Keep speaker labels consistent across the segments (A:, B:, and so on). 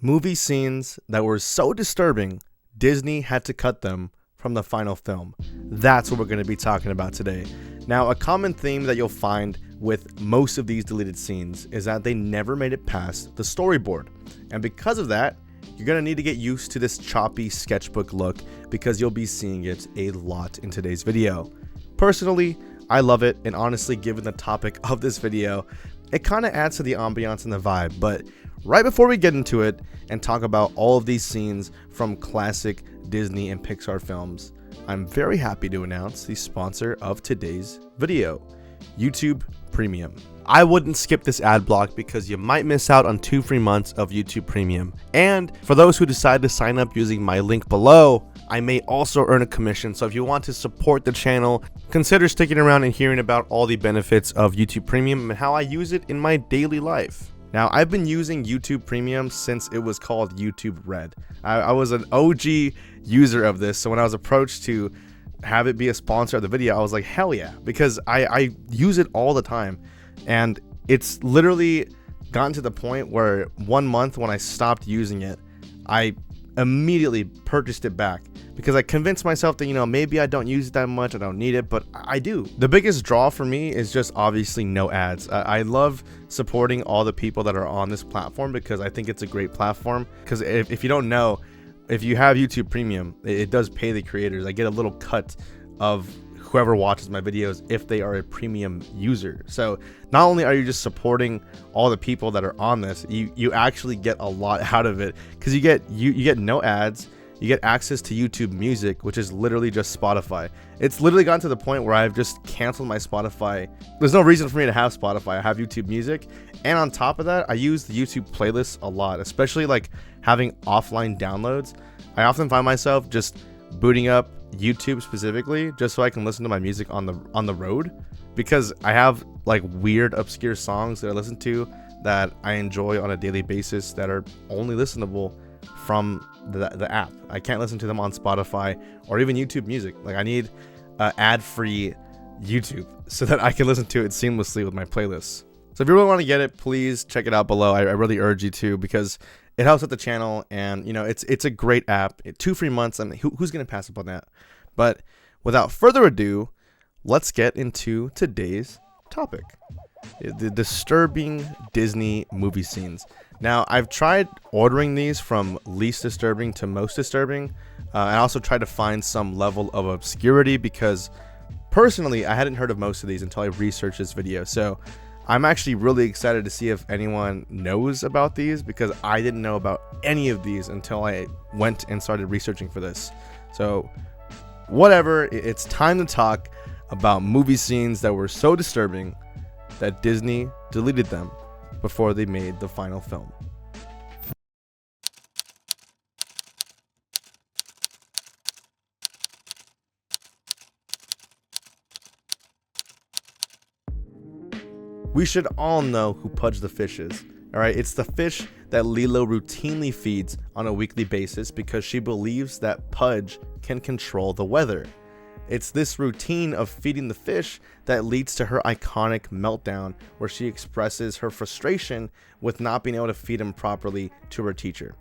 A: Movie scenes that were so disturbing, Disney had to cut them from the final film. That's what we're going to be talking about today. Now, a common theme that you'll find with most of these deleted scenes is that they never made it past the storyboard. And because of that, you're going to need to get used to this choppy sketchbook look because you'll be seeing it a lot in today's video. Personally, I love it, and honestly, given the topic of this video, it kind of adds to the ambiance and the vibe. But right before we get into it and talk about all of these scenes from classic Disney and Pixar films, I'm very happy to announce the sponsor of today's video, YouTube Premium. I wouldn't skip this ad block because you might miss out on 2 free months of YouTube Premium. And for those who decide to sign up using my link below, I may also earn a commission. So if you want to support the channel, consider sticking around and hearing about all the benefits of YouTube Premium and how I use it in my daily life. Now, I've been using YouTube Premium since it was called YouTube Red. I was an OG user of this, so when I was approached to have it be a sponsor of the video, I was like, hell yeah, because I use it all the time. And it's literally gotten to the point where 1 month when I stopped using it, I immediately purchased it back because I convinced myself that, maybe I don't use it that much, I don't need it, but I do. The biggest draw for me is just obviously no ads. I love supporting all the people that are on this platform because I think it's a great platform. Because if you don't know, if you have YouTube Premium, it does pay the creators. I get a little cut of whoever watches my videos if they are a premium user. So not only are you just supporting all the people that are on this, you actually get a lot out of it because you get no ads, you get access to YouTube Music, which is literally just Spotify. It's literally gotten to the point where I've just canceled my Spotify. There's no reason for me to have Spotify. I have YouTube Music, and on top of that, I use the YouTube playlists a lot, especially like having offline downloads. I often find myself just booting up YouTube specifically just so I can listen to my music on the road, because I have like weird obscure songs that I listen to that I enjoy on a daily basis that are only listenable from the app. I can't listen to them on Spotify or even YouTube Music. Like, I need ad-free YouTube so that I can listen to it seamlessly with my playlists. So if you really want to get it, please check it out below. I really urge you to, because it helps with the channel, and it's a great app. 2 free months. I mean, who's gonna pass up on that? But without further ado, let's get into today's topic: the disturbing Disney movie scenes. Now, I've tried ordering these from least disturbing to most disturbing. I also tried to find some level of obscurity because personally, I hadn't heard of most of these until I researched this video. So I'm actually really excited to see if anyone knows about these, because I didn't know about any of these until I went and started researching for this. So whatever, it's time to talk about movie scenes that were so disturbing that Disney deleted them before they made the final film. We should all know who Pudge the fish is. Alright, it's the fish that Lilo routinely feeds on a weekly basis because she believes that Pudge can control the weather. It's this routine of feeding the fish that leads to her iconic meltdown, where she expresses her frustration with not being able to feed him properly to her teacher.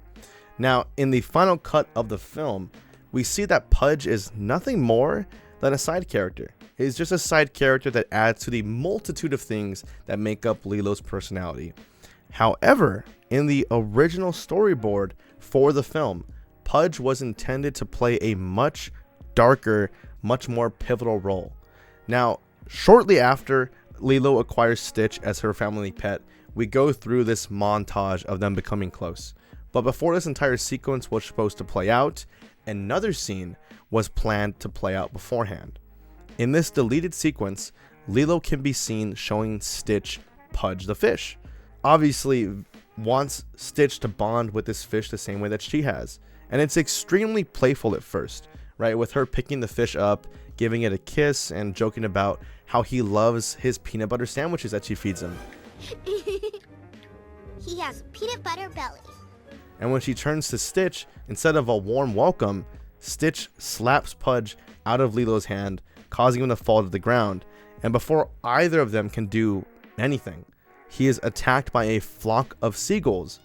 A: Now, in the final cut of the film, we see that Pudge is nothing more than a side character. He's just a side character that adds to the multitude of things that make up Lilo's personality. However, in the original storyboard for the film, Pudge was intended to play a much darker, much more pivotal role. Now, shortly after Lilo acquires Stitch as her family pet, we go through this montage of them becoming close. But before this entire sequence was supposed to play out, another scene was planned to play out beforehand. In this deleted sequence, Lilo can be seen showing Stitch Pudge the fish. Obviously, wants Stitch to bond with this fish the same way that she has. And it's extremely playful at first, right? With her picking the fish up, giving it a kiss, and joking about how he loves his peanut butter sandwiches that she feeds him.
B: He has peanut butter belly.
A: And when she turns to Stitch, instead of a warm welcome, Stitch slaps Pudge out of Lilo's hand, causing him to fall to the ground. And before either of them can do anything, he is attacked by a flock of seagulls.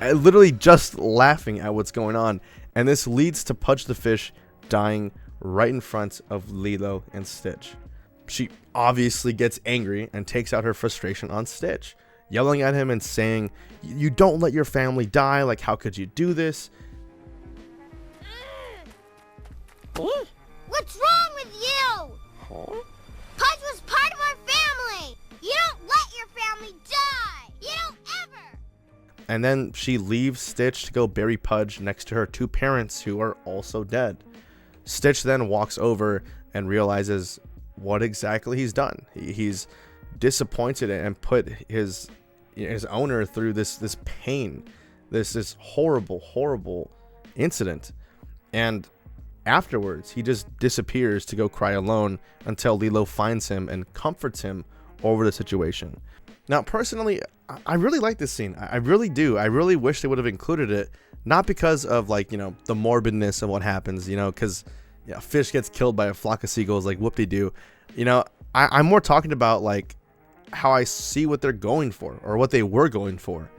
A: literally just laughing at what's going on. And this leads to Pudge the Fish dying right in front of Lilo and Stitch. She obviously gets angry and takes out her frustration on Stitch, yelling at him and saying, "You don't let your family die, like how could you do this?"
B: What's wrong with you? Pudge was part of our family. You don't let your family die. You don't ever.
A: And then she leaves Stitch to go bury Pudge next to her two parents who are also dead. Stitch then walks over and realizes what exactly he's done. He's disappointed and put his owner through this pain, this horrible incident. And afterwards, he just disappears to go cry alone until Lilo finds him and comforts him over the situation. Now, personally, I really like this scene. I really do. I really wish they would have included it, not because of the morbidness of what happens, because a fish gets killed by a flock of seagulls, like whoop-de-doo. I'm more talking about like how I see what they're going for, or what they were going for.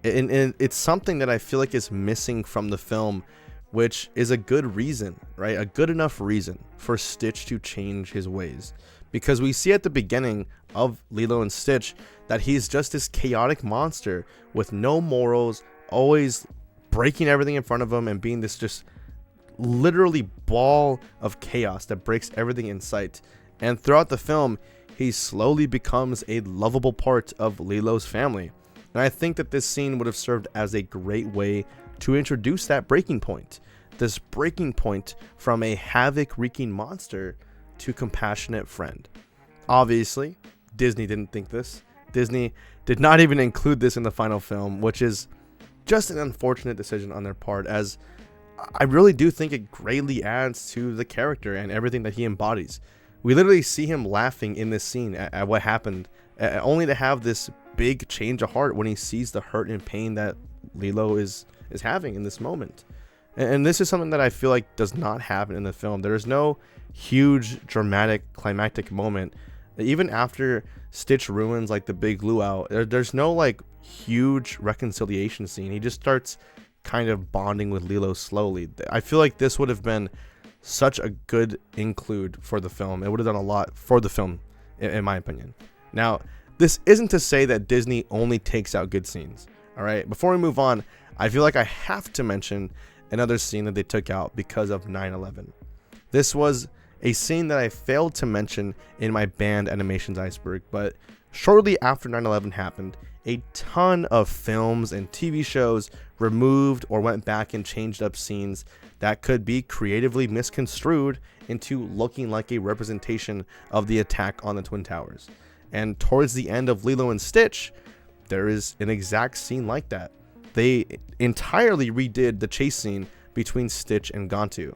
A: And it's something that I feel like is missing from the film, which is a good reason, right? A good enough reason for Stitch to change his ways. Because we see at the beginning of Lilo and Stitch that he's just this chaotic monster with no morals, always breaking everything in front of him and being this just literally ball of chaos that breaks everything in sight. And throughout the film, he slowly becomes a lovable part of Lilo's family. And I think that this scene would have served as a great way to introduce that breaking point. This breaking point from a havoc-wreaking monster to compassionate friend. Obviously, Disney didn't think this. Disney did not even include this in the final film, which is just an unfortunate decision on their part, as I really do think it greatly adds to the character and everything that he embodies. We literally see him laughing in this scene at what happened, only to have this big change of heart when he sees the hurt and pain that Lilo is having in this moment. And this is something that I feel like does not happen in the film. There is no huge dramatic climactic moment. Even after Stitch ruins like the big luau, there's no like huge reconciliation scene. He just starts kind of bonding with Lilo slowly. I feel like this would have been such a good include for the film. It would have done a lot for the film, in my opinion. Now, this isn't to say that Disney only takes out good scenes. All right, before we move on, I feel like I have to mention another scene that they took out because of 9/11. This was a scene that I failed to mention in my banned animations iceberg, but shortly after 9/11 happened, a ton of films and TV shows removed or went back and changed up scenes that could be creatively misconstrued into looking like a representation of the attack on the Twin Towers. And towards the end of Lilo and Stitch, there is an exact scene like that. They entirely redid the chase scene between Stitch and Gantu.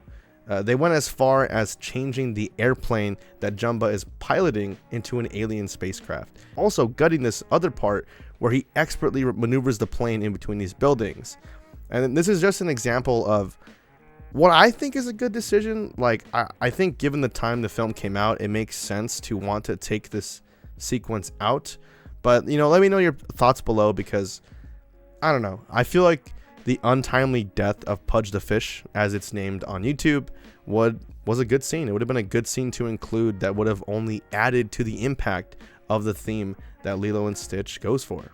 A: They went as far as changing the airplane that Jumba is piloting into an alien spacecraft. Also gutting this other part where he expertly maneuvers the plane in between these buildings. And this is just an example of what I think is a good decision. Like, I think given the time the film came out, it makes sense to want to take this sequence out. But, let me know your thoughts below, because I don't know. I feel like the untimely death of Pudge the Fish, as it's named on YouTube, was a good scene. It would have been a good scene to include that would have only added to the impact of the theme that Lilo and Stitch goes for.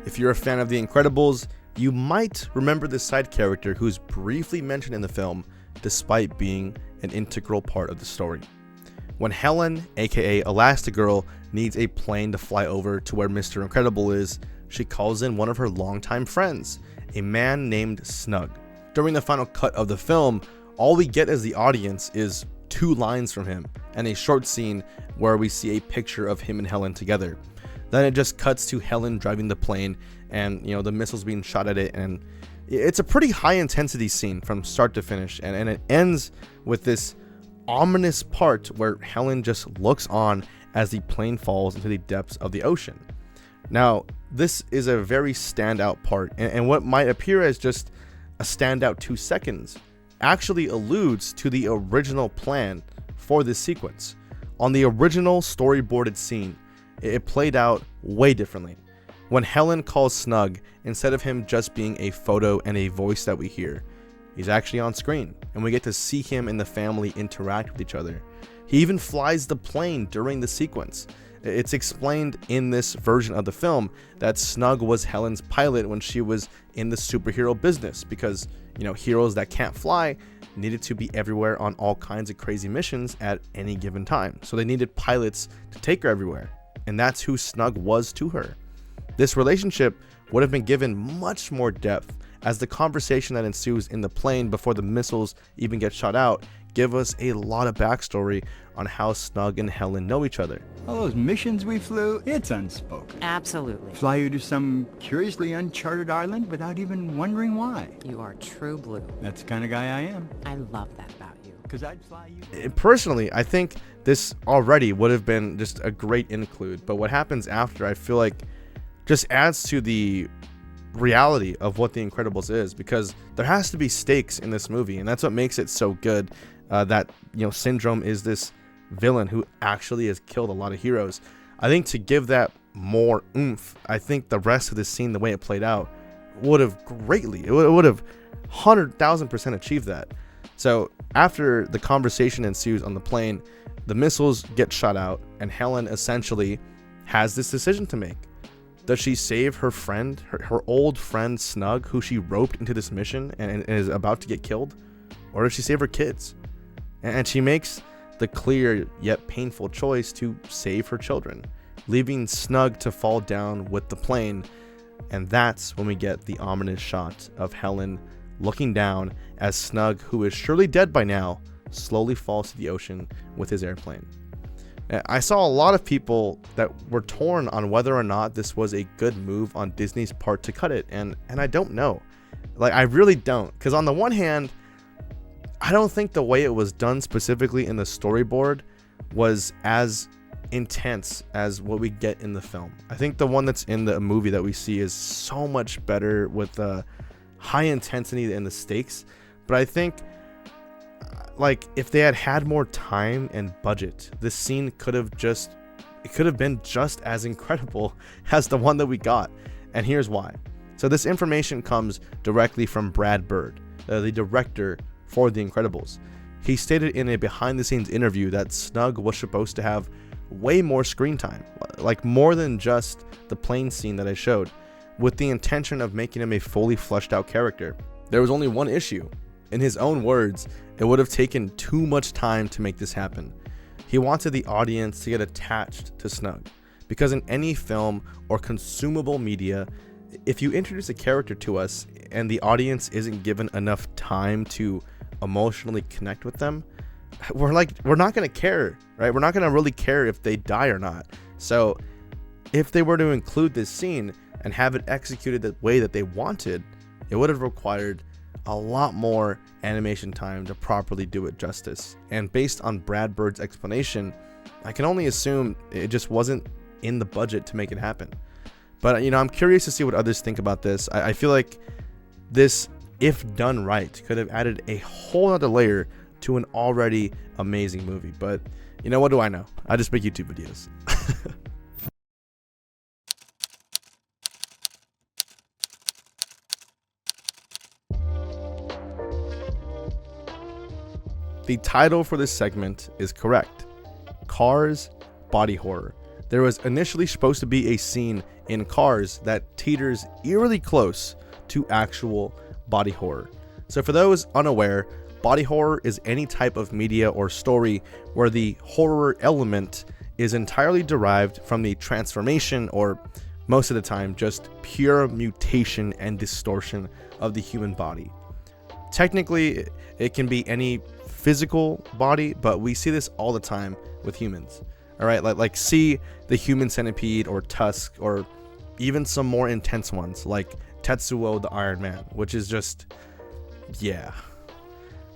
A: If you're a fan of The Incredibles, you might remember this side character who's briefly mentioned in the film despite being an integral part of the story. When Helen, aka Elastigirl, needs a plane to fly over to where Mr. Incredible is, she calls in one of her longtime friends, a man named Snug. During the final cut of the film, all we get as the audience is 2 lines from him and a short scene where we see a picture of him and Helen together. Then it just cuts to Helen driving the plane and the missiles being shot at it, and it's a pretty high intensity scene from start to finish, and it ends with this ominous part where Helen just looks on as the plane falls into the depths of the ocean. Now, this is a very standout part, and what might appear as just a standout 2 seconds actually alludes to the original plan for this sequence. On the original storyboarded scene, it played out way differently. When Helen calls Snug, instead of him just being a photo and a voice that we hear, he's actually on screen, and we get to see him and the family interact with each other. He even flies the plane during the sequence. It's explained in this version of the film that Snug was Helen's pilot when she was in the superhero business because, heroes that can't fly needed to be everywhere on all kinds of crazy missions at any given time. So they needed pilots to take her everywhere, and that's who Snug was to her. This relationship would have been given much more depth as the conversation that ensues in the plane before the missiles even get shot out give us a lot of backstory on how Snug and Helen know each other.
C: All those missions we flew, it's unspoken.
D: Absolutely.
C: Fly you to some curiously uncharted island without even wondering why.
D: You are true blue.
C: That's the kind of guy I am.
D: I love that about you.
C: Because I'd fly you.
A: Personally, I think this already would have been just a great include, but what happens after, I feel like, just adds to the reality of what The Incredibles is, because there has to be stakes in this movie, and that's what makes it so good. That Syndrome is this villain who actually has killed a lot of heroes. I think to give that more oomph, I think the rest of this scene, the way it played out, would have 100,000% achieved that. So after the conversation ensues on the plane, the missiles get shot out, and Helen essentially has this decision to make. Does she save her friend, her old friend Snug, who she roped into this mission and is about to get killed? Or does she save her kids? And she makes the clear yet painful choice to save her children, leaving Snug to fall down with the plane. And that's when we get the ominous shot of Helen looking down as Snug, who is surely dead by now, slowly falls to the ocean with his airplane. I saw a lot of people that were torn on whether or not this was a good move on Disney's part to cut it, and I don't know. I really don't, because on the one hand, I don't think the way it was done specifically in the storyboard was as intense as what we get in the film. I think the one that's in the movie that we see is so much better with the high intensity and the stakes, but I think if they had more time and budget, this scene could have been just as incredible as the one that we got, and here's why. So this information comes directly from Brad Bird, the director for The Incredibles. He stated in a behind-the-scenes interview that Snug was supposed to have way more screen time, more than just the plane scene that I showed, with the intention of making him a fully fleshed out character. There was only one issue. In his own words, it would have taken too much time to make this happen. He wanted the audience to get attached to Snug, because in any film or consumable media, if you introduce a character to us and the audience isn't given enough time to emotionally connect with them, we're not going to care, right? We're not going to really care if they die or not. So if they were to include this scene and have it executed the way that they wanted, it would have required a lot more animation time to properly do it justice. And based on Brad Bird's explanation, I can only assume it just wasn't in the budget to make it happen. But I'm curious to see what others think about this. I feel like this, if done right, could have added a whole other layer to an already amazing movie. But what do I know? I just make YouTube videos. The title for this segment is correct. Cars Body Horror. There was initially supposed to be a scene in Cars that teeters eerily close to actual body horror. So for those unaware, body horror is any type of media or story where the horror element is entirely derived from the transformation, or most of the time just pure mutation and distortion of the human body. Technically, it can be any physical body, but we see this all the time with humans. All right, like see the Human Centipede or Tusk, or even some more intense ones like Tetsuo the Iron Man, which is just, yeah.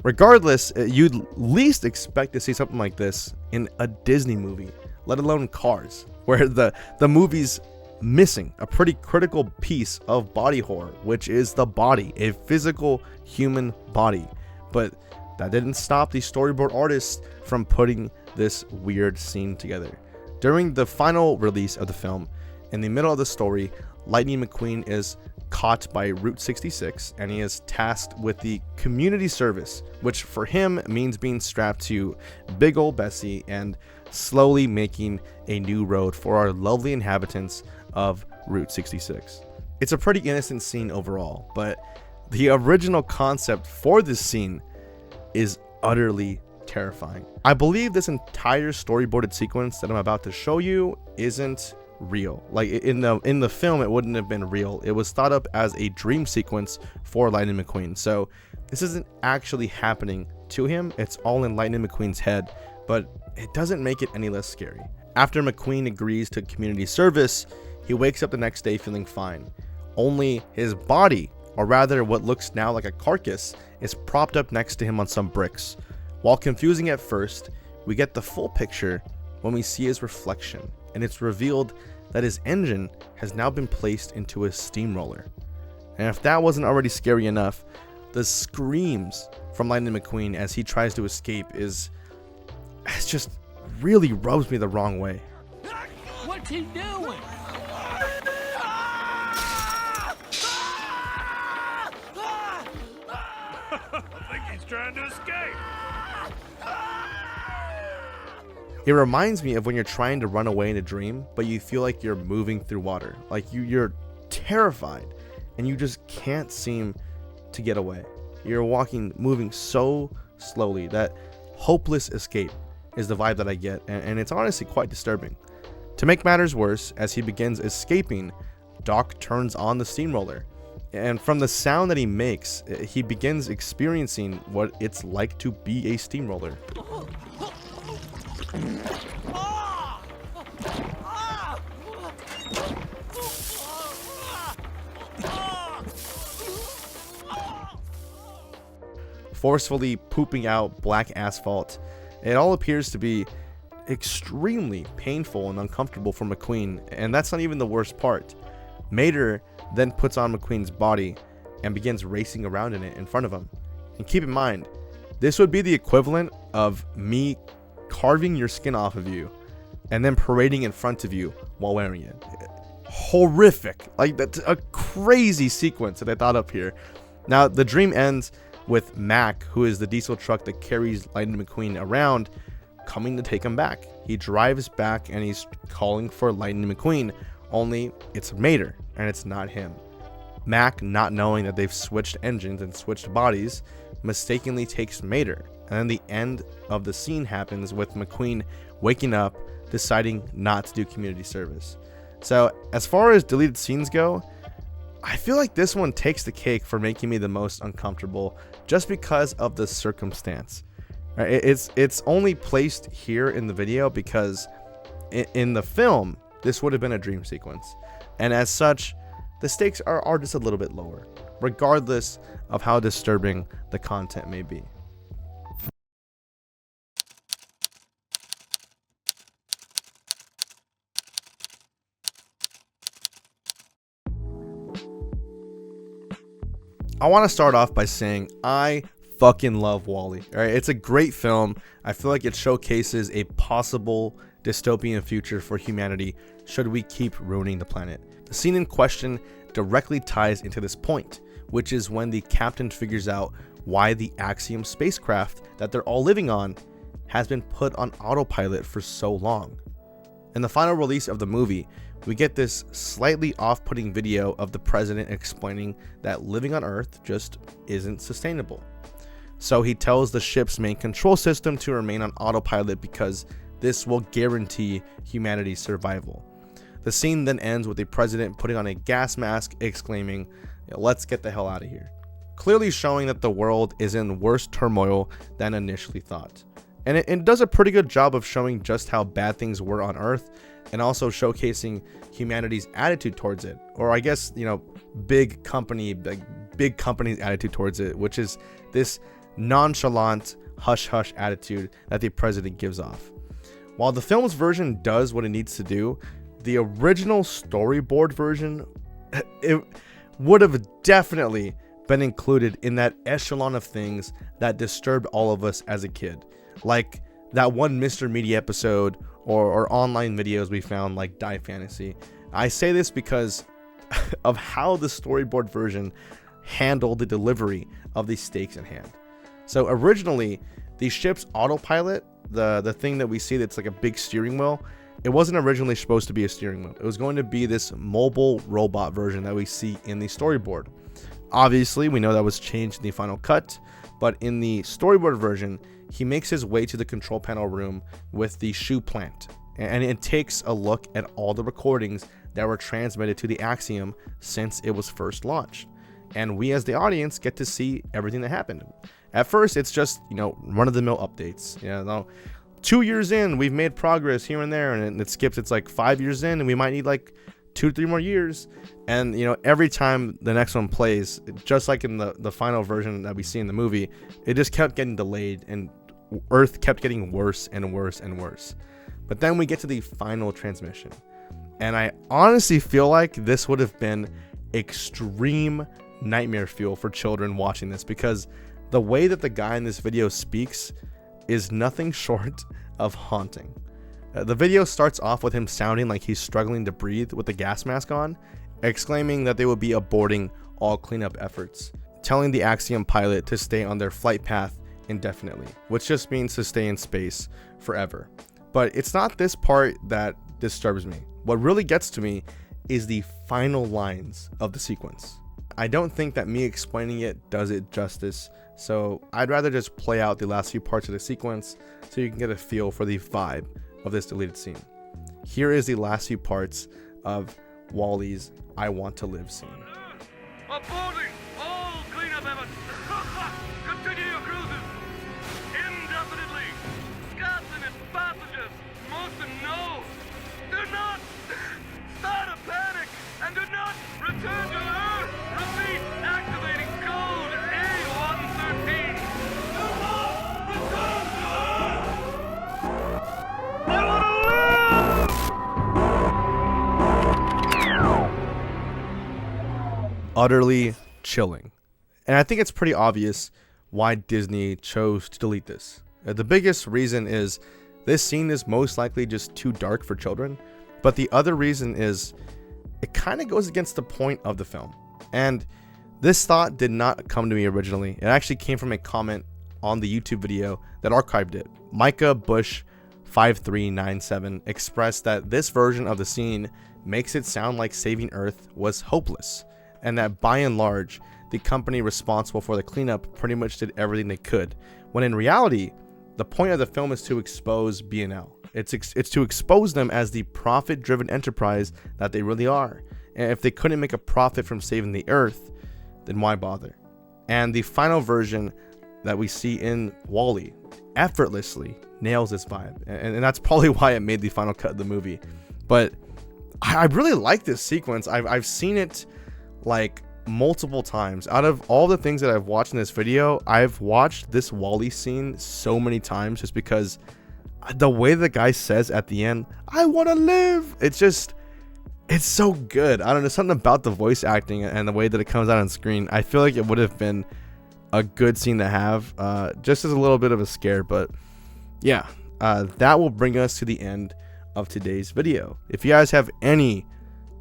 A: Regardless, you'd least expect to see something like this in a Disney movie, let alone Cars, where the movie's missing a pretty critical piece of body horror, which is the body, a physical human body. But that didn't stop the storyboard artists from putting this weird scene together. During the final release of the film, in the middle of the story, Lightning McQueen is caught by Route 66 and he is tasked with the community service, which for him means being strapped to big ol' Bessie and slowly making a new road for our lovely inhabitants of Route 66. It's a pretty innocent scene overall, but the original concept for this scene is utterly terrifying. I believe this entire storyboarded sequence that I'm about to show you isn't real. Like in the film, it wouldn't have been real. It was thought up as a dream sequence for Lightning McQueen. So this isn't actually happening to him. It's all in Lightning McQueen's head, but it doesn't make it any less scary. After McQueen agrees to community service, he wakes up the next day feeling fine. Only his body, or rather what looks now like a carcass, is propped up next to him on some bricks. While confusing at first, we get the full picture when we see his reflection, and it's revealed that his engine has now been placed into a steamroller. And if that wasn't already scary enough, the screams from Lightning McQueen as he tries to escape it's just really rubs me the wrong way.
E: What's he doing?
F: I think he's trying to escape.
A: It reminds me of when you're trying to run away in a dream, but you feel like you're moving through water. Like you're terrified and you just can't seem to get away. You're moving so slowly that hopeless escape is the vibe that I get, and it's honestly quite disturbing. To make matters worse, as he begins escaping, Doc turns on the steamroller, and from the sound that he makes, he begins experiencing what it's like to be a steamroller. Forcefully pooping out black asphalt. It all appears to be extremely painful and uncomfortable for McQueen, and that's not even the worst part. Mater then puts on McQueen's body and begins racing around in it in front of him. And keep in mind, this would be the equivalent of me carving your skin off of you and then parading in front of you while wearing it. Horrific. Like, that's a crazy sequence that I thought up here. Now, the dream ends with Mac, who is the diesel truck that carries Lightning McQueen around, coming to take him back. He drives back and he's calling for Lightning McQueen, only it's Mater and it's not him. Mac, not knowing that they've switched engines and switched bodies, mistakenly takes Mater, and then the end of the scene happens with McQueen waking up, deciding not to do community service. So as far as deleted scenes go, I feel like this one takes the cake for making me the most uncomfortable just because of the circumstance. It's only placed here in the video because in the film, this would have been a dream sequence. And as such, the stakes are just a little bit lower, regardless of how disturbing the content may be. I want to start off by saying I fucking love WALL-E. All right, it's a great film. I feel like it showcases a possible dystopian future for humanity should we keep ruining the planet. The scene in question directly ties into this point, which is when the captain figures out why the Axiom spacecraft that they're all living on has been put on autopilot for so long. In the final release of the movie, we get this slightly off-putting video of the president explaining that living on Earth just isn't sustainable. So he tells the ship's main control system to remain on autopilot because this will guarantee humanity's survival. The scene then ends with the president putting on a gas mask, exclaiming, "Let's get the hell out of here," clearly showing that the world is in worse turmoil than initially thought. And it does a pretty good job of showing just how bad things were on Earth, and also showcasing humanity's attitude towards it, or I guess, big company's attitude towards it, which is this nonchalant hush-hush attitude that the president gives off. While the film's version does what it needs to do, the original storyboard version, it would have definitely been included in that echelon of things that disturbed all of us as a kid. Like that one Mr. Media episode or online videos we found like Die Fantasy. I say this because of how the storyboard version handled the delivery of the stakes in hand. So originally, the ship's autopilot, the thing that we see that's like a big steering wheel, it wasn't originally supposed to be a steering wheel. It was going to be this mobile robot version that we see in the storyboard. Obviously, we know that was changed in the final cut, but in the storyboard version, he makes his way to the control panel room with the shoe plant, and it takes a look at all the recordings that were transmitted to the Axiom since it was first launched. And we as the audience get to see everything that happened. At first, it's just, run-of-the-mill updates. 2 years in, we've made progress here and there, and it skips. It's like 5 years in, and we might need like 2 to 3 more years. And every time the next one plays, just like in the final version that we see in the movie, it just kept getting delayed, and Earth kept getting worse and worse and worse. But then we get to the final transmission, and I honestly feel like this would have been extreme nightmare fuel for children watching this, because the way that the guy in this video speaks is nothing short of haunting. The video starts off with him sounding like he's struggling to breathe with the gas mask on, exclaiming that they will be aborting all cleanup efforts, telling the Axiom pilot to stay on their flight path indefinitely, which just means to stay in space forever. But it's not this part that disturbs me. What really gets to me is the final lines of the sequence. I don't think that me explaining it does it justice, so I'd rather just play out the last few parts of the sequence so you can get a feel for the vibe of this deleted scene. Here is the last few parts of Wally's I Want to Live scene.
F: Aborting all cleanup efforts. Continue your cruises indefinitely. Captain and passengers must know. Do not start a panic and do not return to Earth. Repeat, activating code A113. Do not return to Earth. I want to live.
A: Utterly chilling. And I think it's pretty obvious why Disney chose to delete this. The biggest reason is this scene is most likely just too dark for children, but the other reason is it kind of goes against the point of the film. And this thought did not come to me originally. It actually came from a comment on the YouTube video that archived it. Micah Bush 5397 expressed that this version of the scene makes it sound like saving Earth was hopeless, and that by and large, the company responsible for the cleanup pretty much did everything they could, when in reality, the point of the film is to expose B&L. It's to expose them as the profit-driven enterprise that they really are. And if they couldn't make a profit from saving the Earth, then why bother? And the final version that we see in WALL-E effortlessly nails this vibe. And that's probably why it made the final cut of the movie. But I really like this sequence. I've seen it like multiple times. Out of all the things that I've watched in this video, I've watched this WALL-E scene so many times just because the way the guy says at the end, I want to live, it's so good. I don't know, something about the voice acting and the way that it comes out on screen. I feel like it would have been a good scene to have, just as a little bit of a scare. But yeah, that will bring us to the end of today's video. If you guys have any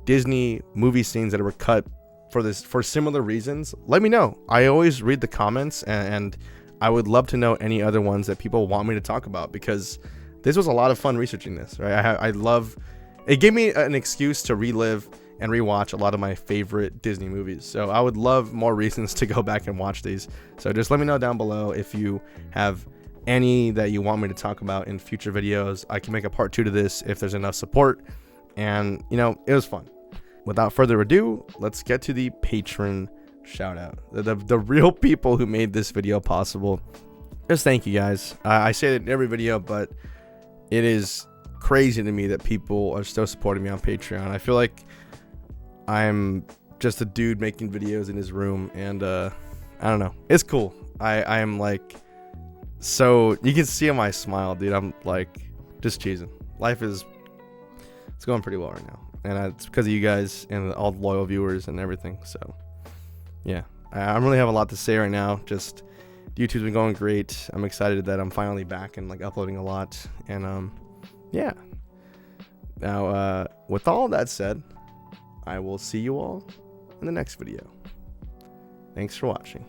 A: Disney movie scenes that were cut for similar reasons, let me know. I always read the comments, and I would love to know any other ones that people want me to talk about, because this was a lot of fun researching this, right? I love it. Gave me an excuse to relive and rewatch a lot of my favorite Disney movies. So I would love more reasons to go back and watch these. So just let me know down below if you have any that you want me to talk about in future videos. I can make a part 2 to this if there's enough support. And it was fun. Without further ado, let's get to the patron shout out. The real people who made this video possible. Just thank you guys. I say it in every video, but it is crazy to me that people are still supporting me on Patreon. I feel like I'm just a dude making videos in his room, and I don't know, it's cool. I am like, so you can see on my smile, dude, I'm like just cheesing. Life is, it's going pretty well right now, and it's because of you guys and all the loyal viewers and everything. So yeah, I don't really have a lot to say right now. Just YouTube's been going great. I'm excited that I'm finally back and like uploading a lot. And yeah. Now, with all that said, I will see you all in the next video. Thanks for watching.